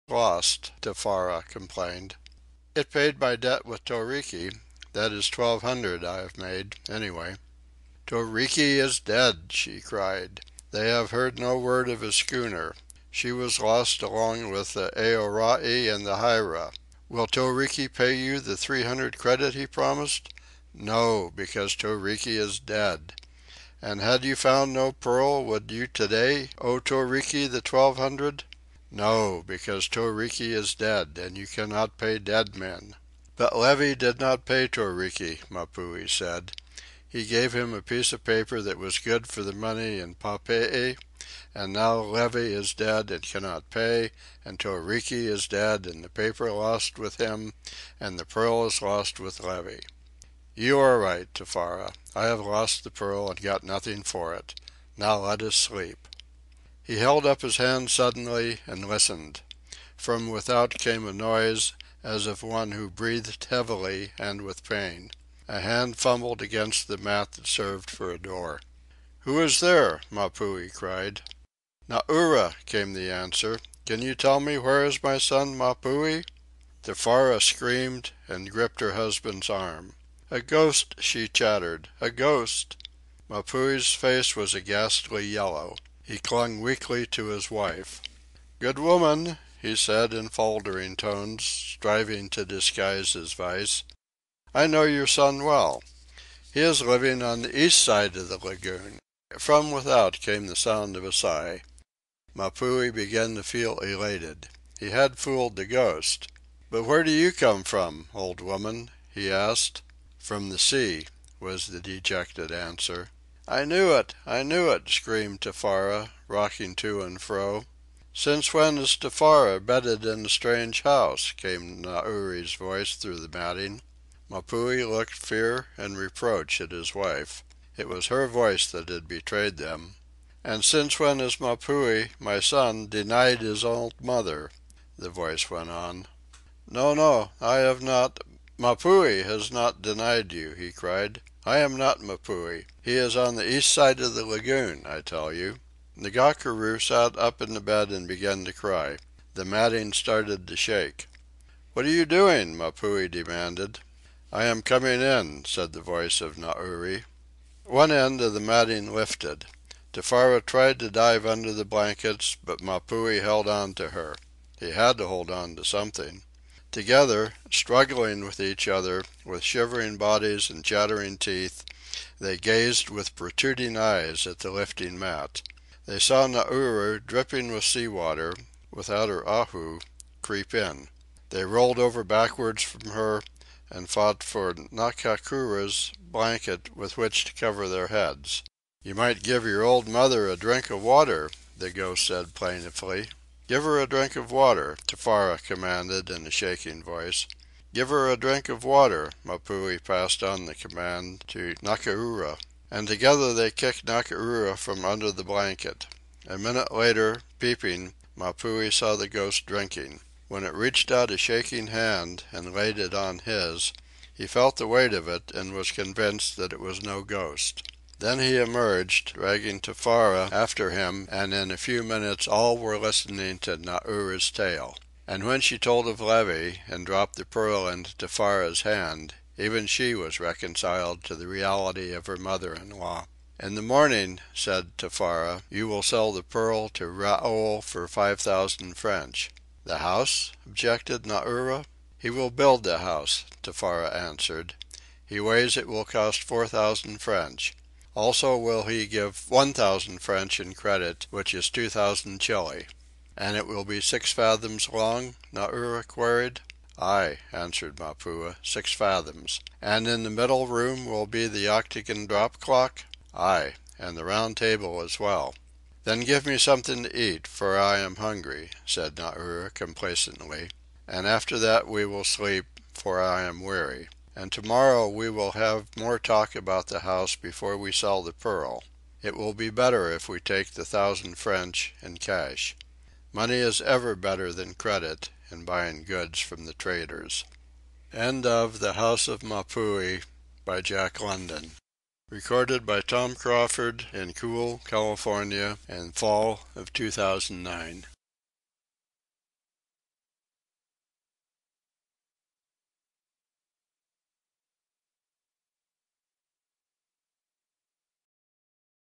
lost, Tefara complained. It paid my debt with Toriki. That is 1,200 I have made, anyway. Toriki is dead, she cried. They have heard no word of his schooner. She was lost along with the Aorai and the Hira. Will Toriki pay you the 300 credit he promised? No, because Toriki is dead. And had you found no pearl, would you today owe Toriki the 1,200? No, because Toriki is dead, and you cannot pay dead men. But Levi did not pay Toriki, Mapuhi said. He gave him a piece of paper that was good for the money in Pape'i, and now Levi is dead and cannot pay, and Toriki is dead, and the paper lost with him, and the pearl is lost with Levi. You are right, Tefara. I have lost the pearl and got nothing for it. Now let us sleep. He held up his hand suddenly and listened. From without came a noise as of one who breathed heavily and with pain. A hand fumbled against the mat that served for a door. "Who is there?" Mapuhi cried. "Naura," came the answer. "Can you tell me where is my son Mapuhi?" Tefara screamed and gripped her husband's arm. "A ghost!" she chattered. "A ghost!" Mapuhi's face was a ghastly yellow. He clung weakly to his wife. "Good woman," he said in faltering tones, striving to disguise his vice, "I know your son well. He is living on the east side of the lagoon." From without came the sound of a sigh. Mapuhi began to feel elated. He had fooled the ghost. "But where do you come from, old woman?" he asked. "From the sea," was the dejected answer. "I knew it! I knew it!" screamed Tefara, rocking to and fro. "Since when is Tefara bedded in a strange house?" came Nauri's voice through the matting. Mapuhi looked fear and reproach at his wife. It was her voice that had betrayed them. "And since when has Mapuhi, my son, denied his old mother?" the voice went on. "No, no, I have not. Mapuhi has not denied you," he cried. "I am not Mapuhi. He is on the east side of the lagoon, I tell you." Ngakuru sat up in the bed and began to cry. The matting started to shake. "What are you doing?" Mapuhi demanded. "I am coming in," said the voice of Nauri. One end of the matting lifted. Tefara tried to dive under the blankets, but Mapuhi held on to her. He had to hold on to something. Together, struggling with each other, with shivering bodies and chattering teeth, they gazed with protruding eyes at the lifting mat. They saw Nauru, dripping with sea water, without her ahu, creep in. They rolled over backwards from her and fought for Ngakura's blanket with which to cover their heads. "You might give your old mother a drink of water," the ghost said plaintively. "Give her a drink of water," Tefara commanded in a shaking voice. "Give her a drink of water," Mapuhi passed on the command to Ngakura. And together they kicked Ngakura from under the blanket. A minute later, peeping, Mapuhi saw the ghost drinking. When it reached out a shaking hand and laid it on his, he felt the weight of it and was convinced that it was no ghost. Then he emerged, dragging Tefara after him, and in a few minutes all were listening to Naura's tale. And when she told of Levi and dropped the pearl into Tefara's hand, even she was reconciled to the reality of her mother-in-law. "In the morning," said Tefara, "you will sell the pearl to Raoul for 5,000 French." "The house?" objected Naura. "He will build the house," Tefara answered. "He ways it will cost 4,000 French. Also will he give 1,000 French in credit, which is 2,000 Chili." "And it will be 6 fathoms long?" Naura queried. "Aye," answered Mapuhi, 6 fathoms. "And in the middle room will be the octagon drop clock?" "Aye, and the round table as well." "Then give me something to eat, for I am hungry," said Naura complacently. "And after that we will sleep, for I am weary. And tomorrow we will have more talk about the house before we sell the pearl. It will be better if we take the 1,000 French in cash. Money is ever better than credit in buying goods from the traders." End of The House of Mapuhi by Jack London. Recorded by Tom Crawford in Cool, California, in fall of 2009.